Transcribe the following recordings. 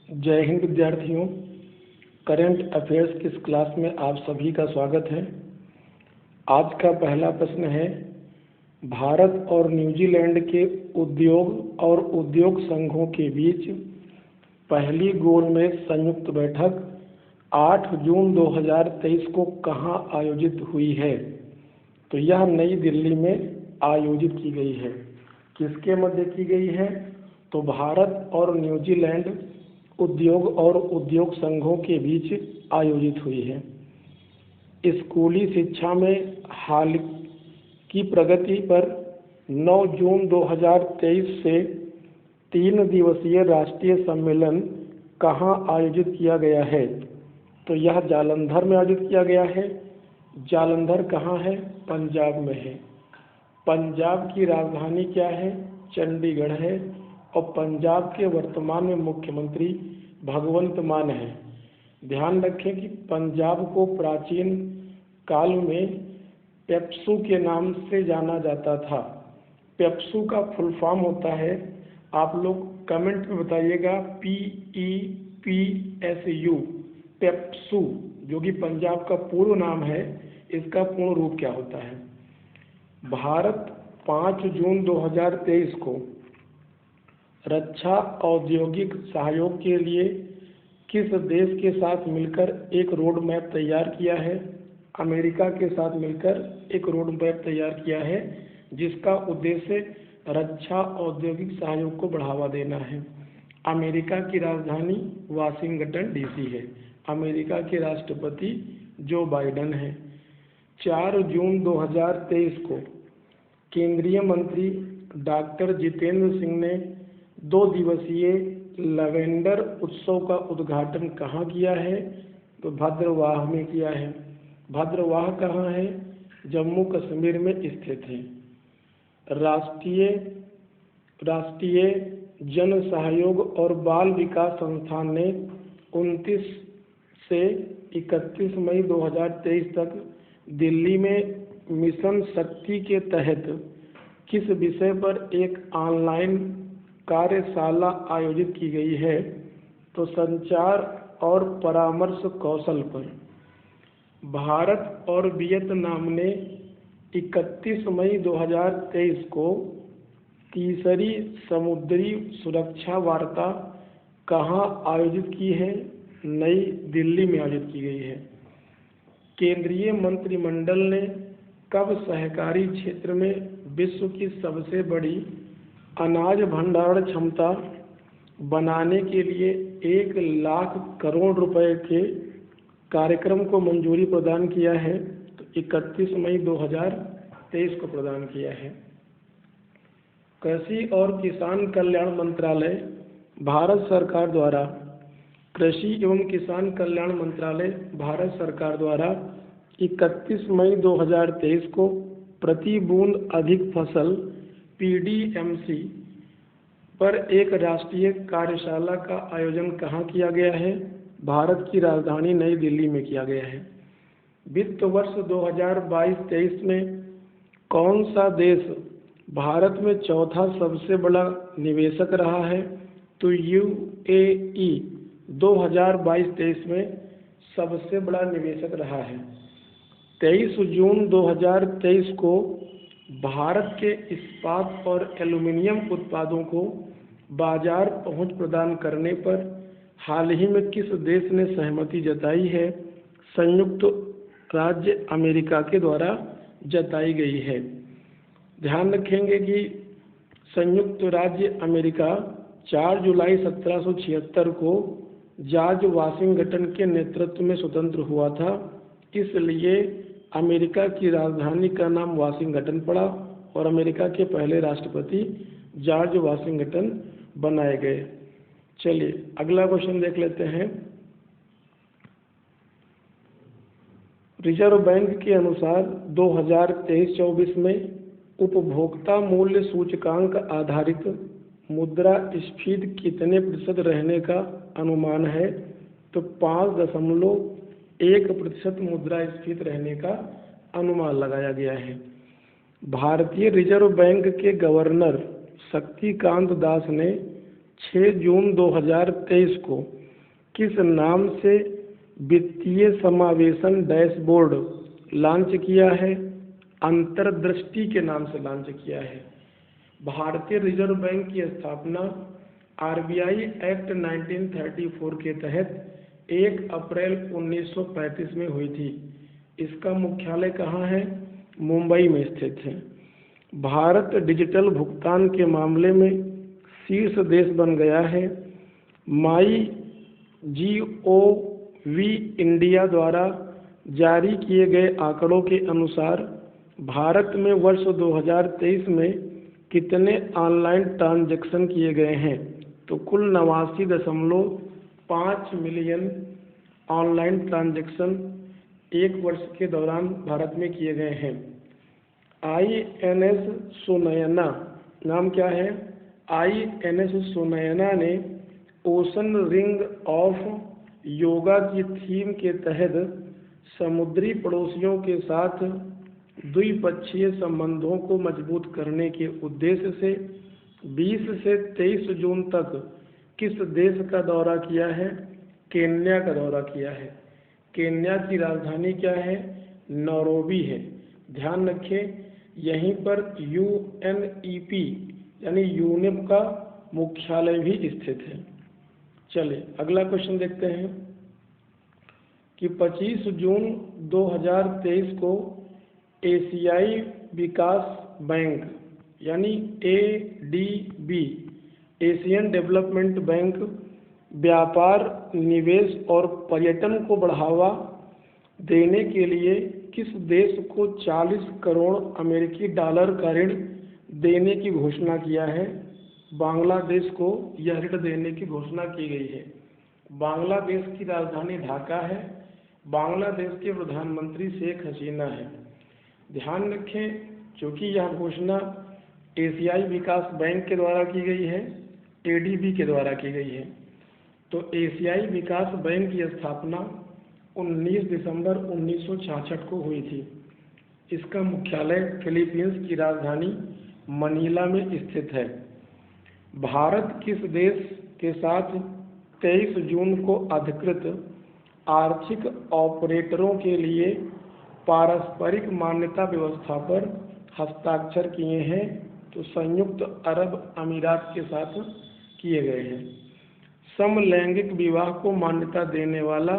जय हिंद विद्यार्थियों। Current affairs की इस क्लास में आप सभी का स्वागत है। आज का पहला प्रश्न है, भारत और न्यूजीलैंड के उद्योग और उद्योग संघों के बीच पहली गोलमेज संयुक्त बैठक 8 जून 2023 को कहाँ आयोजित हुई है? तो यह नई दिल्ली में आयोजित की गई है। किसके मध्य की गई है? तो भारत और न्यूजीलैंड उद्योग और उद्योग संघों के बीच आयोजित हुई है। स्कूली शिक्षा में हाल की प्रगति पर 9 जून 2023 से 3 दिवसीय राष्ट्रीय सम्मेलन कहाँ आयोजित किया गया है? तो यह जालंधर में आयोजित किया गया है। जालंधर कहाँ है? पंजाब में है। पंजाब की राजधानी क्या है? चंडीगढ़ है। और पंजाब के वर्तमान में मुख्यमंत्री भगवंत मान है। ध्यान रखें कि पंजाब को प्राचीन काल में पेप्सू के नाम से जाना जाता था। पेप्सू का फुल फॉर्म होता है, आप लोग कमेंट में बताइएगा, PEPSU, पेप्सू, जो कि पंजाब का पूर्व नाम है। इसका पूर्ण रूप क्या होता है? भारत 5 जून 2023 को रक्षा औद्योगिक सहयोग के लिए किस देश के साथ मिलकर एक रोड मैप तैयार किया है? अमेरिका के साथ मिलकर एक रोड मैप तैयार किया है, जिसका उद्देश्य रक्षा औद्योगिक सहयोग को बढ़ावा देना है। अमेरिका की राजधानी वाशिंगटन DC है। अमेरिका के राष्ट्रपति जो बाइडेन है। 4 जून 2023 को केंद्रीय मंत्री डॉक्टर जितेंद्र सिंह ने 2 दिवसीय लैवेंडर उत्सव का उद्घाटन कहाँ किया है? तो भद्रवाह में किया है। भद्रवाह कहाँ है? जम्मू कश्मीर में स्थित है। राष्ट्रीय जन सहयोग और बाल विकास संस्थान ने 29 से 31 मई 2023 तक दिल्ली में मिशन शक्ति के तहत किस विषय पर एक ऑनलाइन कार्यशाला आयोजित की गई है? तो संचार और परामर्श कौशल पर। भारत और वियतनाम ने 31 मई 2023 को तीसरी समुद्री सुरक्षा वार्ता कहाँ आयोजित की है? नई दिल्ली में आयोजित की गई है। केंद्रीय मंत्रिमंडल ने कब सहकारी क्षेत्र में विश्व की सबसे बड़ी अनाज भंडारण क्षमता बनाने के लिए 1 लाख करोड़ रुपए के कार्यक्रम को मंजूरी प्रदान किया है? तो 31 मई 2023 को प्रदान किया है। कृषि और किसान कल्याण मंत्रालय भारत सरकार द्वारा कृषि एवं किसान कल्याण मंत्रालय भारत सरकार द्वारा 31 मई 2023 को प्रति बूंद अधिक फसल PDMC पर एक राष्ट्रीय कार्यशाला का आयोजन कहाँ किया गया है? भारत की राजधानी नई दिल्ली में किया गया है। वित्त वर्ष 2022-23 में कौन सा देश भारत में चौथा सबसे बड़ा निवेशक रहा है? तो UAE 2022-23 में सबसे बड़ा निवेशक रहा है। 23 जून 2023 को भारत के इस्पात और एल्युमिनियम उत्पादों को बाजार पहुंच प्रदान करने पर हाल ही में किस देश ने सहमति जताई है? संयुक्त राज्य अमेरिका के द्वारा जताई गई है। ध्यान रखेंगे कि संयुक्त राज्य अमेरिका 4 जुलाई 1776 को जॉर्ज वाशिंगटन के नेतृत्व में स्वतंत्र हुआ था, इसलिए अमेरिका की राजधानी का नाम वाशिंगटन पड़ा और अमेरिका के पहले राष्ट्रपति जॉर्ज वाशिंगटन बनाए गए। चलिए अगला क्वेश्चन देख लेते हैं। रिजर्व बैंक के अनुसार 2023-24 में उपभोक्ता मूल्य सूचकांक आधारित मुद्रास्फीति कितने प्रतिशत रहने का अनुमान है? तो 5.1% मुद्रास्फीति रहने का अनुमान लगाया गया है। भारतीय रिजर्व बैंक के गवर्नर शक्तिकांत दास ने 6 जून 2023 को किस नाम से वित्तीय समावेशन डैशबोर्ड लॉन्च किया है? अंतर्दृष्टि के नाम से लॉन्च किया है। भारतीय रिजर्व बैंक की स्थापना आरबीआई एक्ट 1934 के तहत 1 अप्रैल 1935 में हुई थी। इसका मुख्यालय कहाँ है? मुंबई में स्थित है। भारत डिजिटल भुगतान के मामले में शीर्ष देश बन गया है। माई जीओवी इंडिया द्वारा जारी किए गए आंकड़ों के अनुसार भारत में वर्ष 2023 में कितने ऑनलाइन ट्रांजैक्शन किए गए हैं? तो कुल 89.5 मिलियन ऑनलाइन ट्रांजैक्शन एक वर्ष के दौरान भारत में किए गए हैं। INS सुनयना, नाम क्या है? INS सुनयना ने ओशन रिंग ऑफ योगा की थीम के तहत समुद्री पड़ोसियों के साथ द्विपक्षीय संबंधों को मजबूत करने के उद्देश्य से 20 से 23 जून तक किस देश का दौरा किया है? केन्या का दौरा किया है। केन्या की राजधानी क्या है? नैरोबी है। ध्यान रखें, यहीं पर UNEP यानी यूनेप का मुख्यालय भी स्थित है। चलिए अगला क्वेश्चन देखते हैं कि 25 जून 2023 को एशियाई विकास बैंक यानी ADB एशियन डेवलपमेंट बैंक व्यापार, निवेश और पर्यटन को बढ़ावा देने के लिए किस देश को 40 करोड़ अमेरिकी डॉलर का ऋण देने की घोषणा किया है? बांग्लादेश को यह ऋण देने की घोषणा की गई है। बांग्लादेश की राजधानी ढाका है। बांग्लादेश के प्रधानमंत्री शेख हसीना है। ध्यान रखें, क्योंकि यह घोषणा एशियाई विकास बैंक के द्वारा की गई है, ADB के द्वारा की गई है। तो एशियाई विकास बैंक की स्थापना 19 दिसंबर 1966 को हुई थी। इसका मुख्यालय फिलीपींस की राजधानी मनीला में स्थित है। भारत किस देश के साथ 23 जून को अधिकृत आर्थिक ऑपरेटरों के लिए पारस्परिक मान्यता व्यवस्था पर हस्ताक्षर किए हैं? तो संयुक्त अरब अमीरात के साथ किए गए हैं। समलैंगिक विवाह को मान्यता देने वाला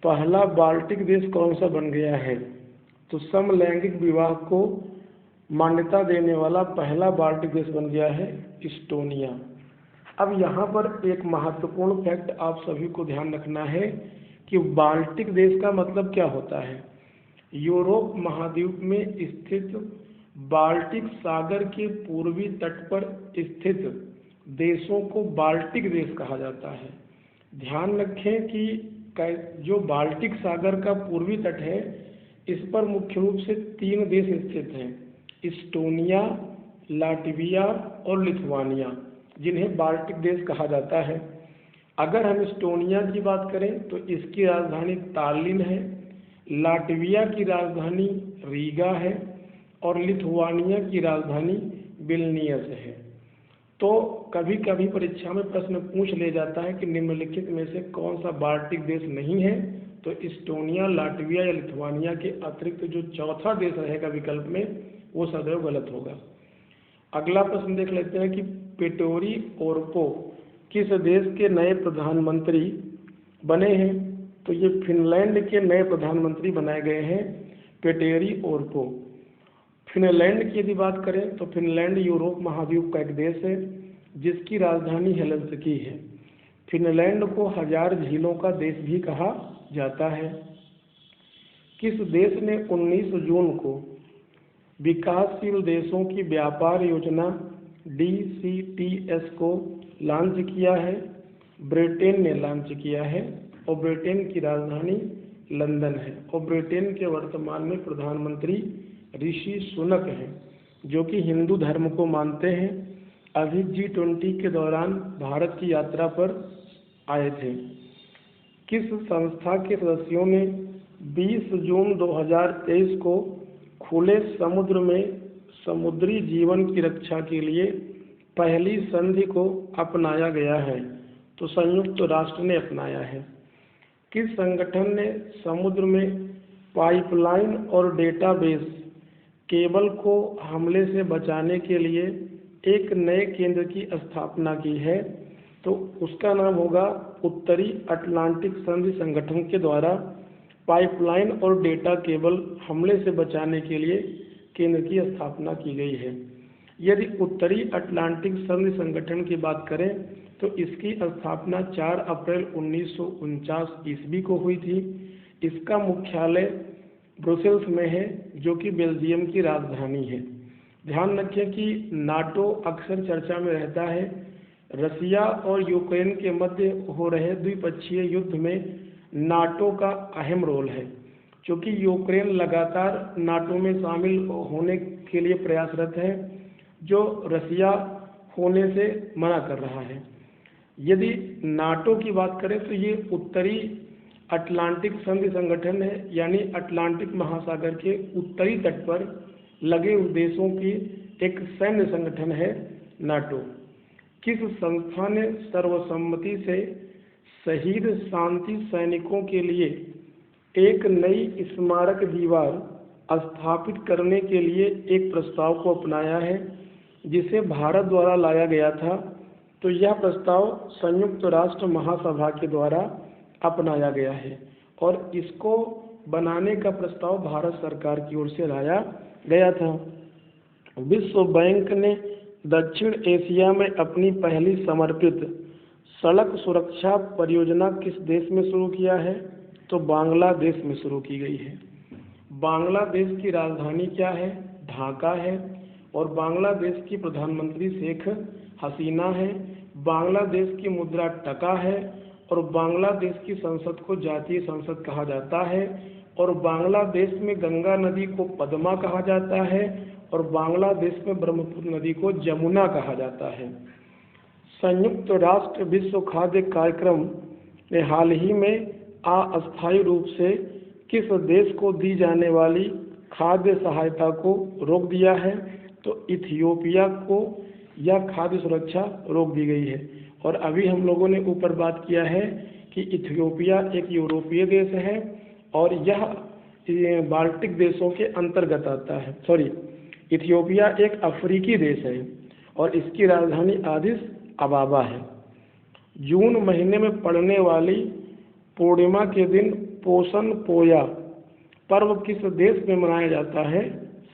पहला बाल्टिक देश कौन सा बन गया है? तो समलैंगिक विवाह को मान्यता देने वाला पहला बाल्टिक देश बन गया है इस्टोनिया। अब यहाँ पर एक महत्वपूर्ण फैक्ट आप सभी को ध्यान रखना है कि बाल्टिक देश का मतलब क्या होता है। यूरोप महाद्वीप में स्थित बाल्टिक सागर के पूर्वी तट पर स्थित देशों को बाल्टिक देश कहा जाता है। ध्यान रखें कि जो बाल्टिक सागर का पूर्वी तट है, इस पर मुख्य रूप से 3 देश स्थित हैं, इस्टोनिया, लाटविया और लिथुआनिया, जिन्हें बाल्टिक देश कहा जाता है। अगर हम इस्टोनिया की बात करें तो इसकी राजधानी तालिन है, लाटविया की राजधानी रीगा है और लिथुआनिया की राजधानी विल्नियस है। तो कभी कभी परीक्षा में प्रश्न पूछ ले जाता है कि निम्नलिखित में से कौन सा बाल्टिक देश नहीं है, तो इस्टोनिया, लाटविया या लिथुआनिया के अतिरिक्त जो चौथा देश रहेगा विकल्प में, वो सदैव गलत होगा। अगला प्रश्न देख लेते हैं कि पेटोरी ओरपो किस देश के नए प्रधानमंत्री बने हैं? तो ये फिनलैंड के नए प्रधानमंत्री बनाए गए हैं, पेटेरी ओरपो। फिनलैंड की यदि बात करें तो फिनलैंड यूरोप महाद्वीप का एक देश है जिसकी राजधानी हेलसिंकी है। फिनलैंड को 1000 झीलों का देश भी कहा जाता है। किस देश ने 19 जून को विकासशील देशों की व्यापार योजना DCTS को लॉन्च किया है? ब्रिटेन ने लॉन्च किया है और ब्रिटेन की राजधानी लंदन है। और ब्रिटेन के वर्तमान में प्रधानमंत्री ऋषि सुनक हैं, जो कि हिंदू धर्म को मानते हैं। अभी G20 के दौरान भारत की यात्रा पर आए थे। किस संस्था के सदस्यों ने 20 जून 2023 को खुले समुद्र में समुद्री जीवन की रक्षा के लिए पहली संधि को अपनाया गया है? तो संयुक्त राष्ट्र ने अपनाया है। किस संगठन ने समुद्र में पाइपलाइन और डेटाबेस केबल को हमले से बचाने के लिए एक नए केंद्र की स्थापना की है? तो उसका नाम होगा उत्तरी अटलांटिक संधि संगठन के द्वारा पाइपलाइन और डेटा केबल हमले से बचाने के लिए केंद्र की स्थापना की गई है। यदि उत्तरी अटलांटिक संधि संगठन की बात करें तो इसकी स्थापना 4 अप्रैल 1949 ईस्वी को हुई थी। इसका मुख्यालय ब्रुसेल्स में है, जो कि बेल्जियम की राजधानी है। ध्यान रखें कि नाटो अक्सर चर्चा में रहता है। रसिया और यूक्रेन के मध्य हो रहे द्विपक्षीय युद्ध में नाटो का अहम रोल है, क्योंकि यूक्रेन लगातार नाटो में शामिल होने के लिए प्रयासरत है, जो रसिया होने से मना कर रहा है। यदि नाटो की बात करें तो ये उत्तरी अटलांटिक संधि संगठन है, यानी अटलांटिक महासागर के उत्तरी तट पर लगे हुए देशों की एक सैन्य संगठन है नाटो। किस संस्था ने सर्वसम्मति से शहीद शांति सैनिकों के लिए एक नई स्मारक दीवार स्थापित करने के लिए एक प्रस्ताव को अपनाया है, जिसे भारत द्वारा लाया गया था? तो यह प्रस्ताव संयुक्त राष्ट्र महासभा के द्वारा अपनाया गया है और इसको बनाने का प्रस्ताव भारत सरकार की ओर से लाया गया था। विश्व बैंक ने दक्षिण एशिया में अपनी पहली समर्पित सड़क सुरक्षा परियोजना किस देश में शुरू किया है? तो बांग्लादेश में शुरू की गई है। बांग्लादेश की राजधानी क्या है? ढाका है। और बांग्लादेश की प्रधानमंत्री शेख हसीना है। बांग्लादेश की मुद्रा टका है और बांग्लादेश की संसद को जातीय संसद कहा जाता है। और बांग्लादेश में गंगा नदी को पद्मा कहा जाता है और बांग्लादेश में ब्रह्मपुत्र नदी को जमुना कहा जाता है। संयुक्त राष्ट्र विश्व खाद्य कार्यक्रम ने हाल ही में अस्थायी रूप से किस देश को दी जाने वाली खाद्य सहायता को रोक दिया है? तो इथियोपिया को यह खाद्य सुरक्षा रोक दी गई है। और अभी हम लोगों ने ऊपर बात किया है कि इथियोपिया एक यूरोपीय देश है और यह बाल्टिक देशों के अंतर्गत आता है। इथियोपिया एक अफ्रीकी देश है और इसकी राजधानी आदिस अबाबा है। जून महीने में पड़ने वाली पूर्णिमा के दिन पोषण पोया पर्व किस देश में मनाया जाता है?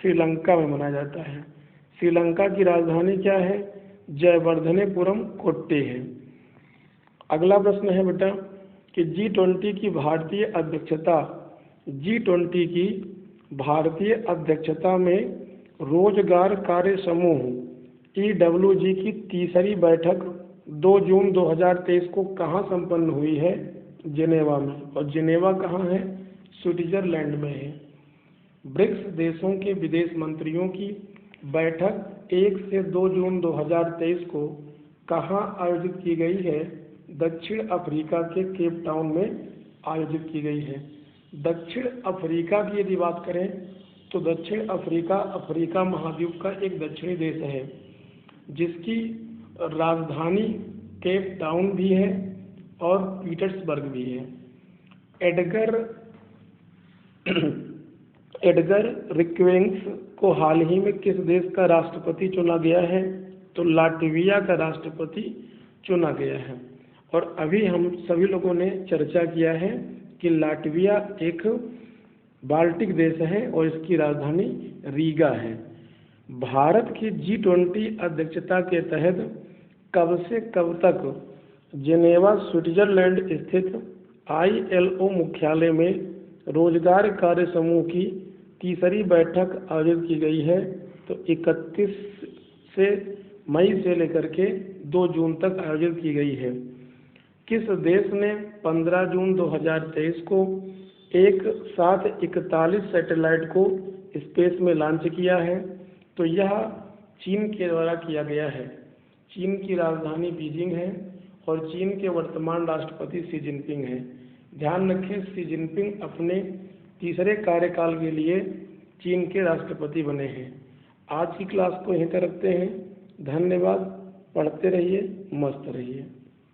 श्रीलंका में मनाया जाता है। श्रीलंका की राजधानी क्या है? जयवर्धनेपुरम कोट्टे है। अगला प्रश्न है बेटा कि G20 की भारतीय अध्यक्षता में रोजगार कार्य समूह EWG की तीसरी बैठक 2 जून 2023 को कहाँ संपन्न हुई है? जिनेवा में। और जिनेवा कहाँ है? स्विट्जरलैंड में है। ब्रिक्स देशों के विदेश मंत्रियों की बैठक 1 से 2 जून 2023 को कहाँ आयोजित की गई है? दक्षिण अफ्रीका के केप टाउन में आयोजित की गई है। दक्षिण अफ्रीका की यदि बात करें तो दक्षिण अफ्रीका अफ्रीका महाद्वीप का एक दक्षिणी देश है, जिसकी राजधानी केप टाउन भी है और पीटर्सबर्ग भी है। एडगर रिक्वेंस को हाल ही में किस देश का राष्ट्रपति चुना गया है? तो लाटविया का राष्ट्रपति चुना गया है। और अभी हम सभी लोगों ने चर्चा किया है कि लाटविया एक बाल्टिक देश है और इसकी राजधानी रीगा है। भारत की G20 अध्यक्षता के तहत कब से कब तक जिनेवा स्विट्जरलैंड स्थित ILO मुख्यालय में रोजगार कार्य समूह की तीसरी बैठक आयोजित की गई है? तो 31 से मई से लेकर के 2 जून तक आयोजित की गई है। किस देश ने 15 जून 2023 को एक साथ 41 सैटेलाइट को स्पेस में लॉन्च किया है? तो यह चीन के द्वारा किया गया है। चीन की राजधानी बीजिंग है और चीन के वर्तमान राष्ट्रपति शी जिनपिंग हैं। ध्यान रखें, शी जिनपिंग अपने तीसरे कार्यकाल के लिए चीन के राष्ट्रपति बने हैं। आज की क्लास को यहीं तक रखते हैं। धन्यवाद। पढ़ते रहिए, मस्त रहिए।